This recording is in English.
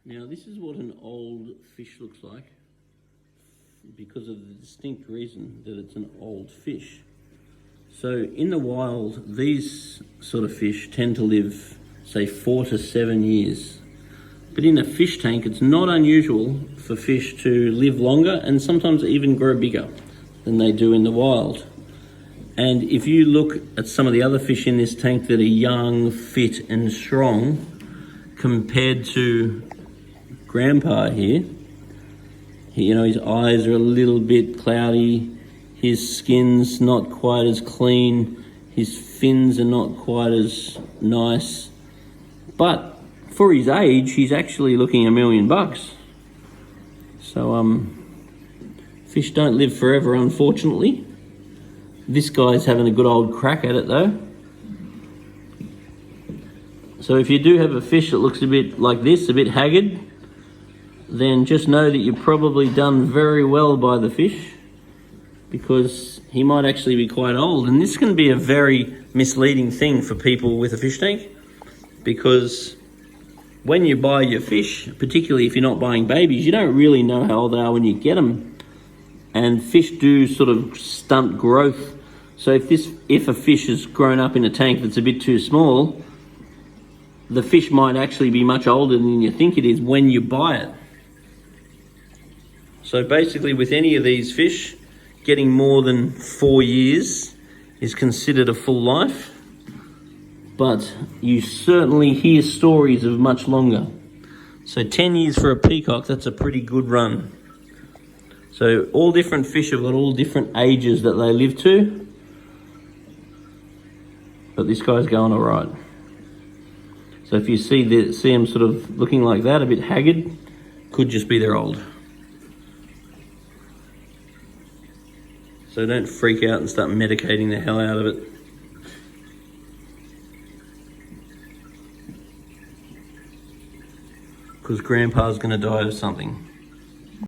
Now this is what an old fish looks like, because of the distinct reason that it's an old fish. So in the wild, these sort of fish tend to live, say, 4 to 7 years. But in a fish tank, it's not unusual for fish to live longer and sometimes even grow bigger than they do in the wild. And if you look at some of the other fish in this tank that are young, fit and strong, compared to Grandpa here, his eyes are a little bit cloudy, his skin's not quite as clean, his fins are not quite as nice, but for his age, he's actually looking $1 million. So, fish don't live forever, unfortunately. This guy's having a good old crack at it though. So if you do have a fish that looks a bit like this, a bit haggard, then just know that you've probably done very well by the fish, because he might actually be quite old. And this can be a very misleading thing for people with a fish tank, because when you buy your fish, particularly if you're not buying babies, you don't really know how old they are when you get them. And fish do sort of stunt growth. So if a fish has grown up in a tank that's a bit too small, the fish might actually be much older than you think it is when you buy it. So basically with any of these fish, getting more than 4 years is considered a full life, but you certainly hear stories of much longer. So 10 years for a peacock, that's a pretty good run. So all different fish have got all different ages that they live to, but this guy's going all right. So if you see them sort of looking like that, a bit haggard, could just be they're old. So don't freak out and start medicating the hell out of it. Because Grandpa's going to die of something.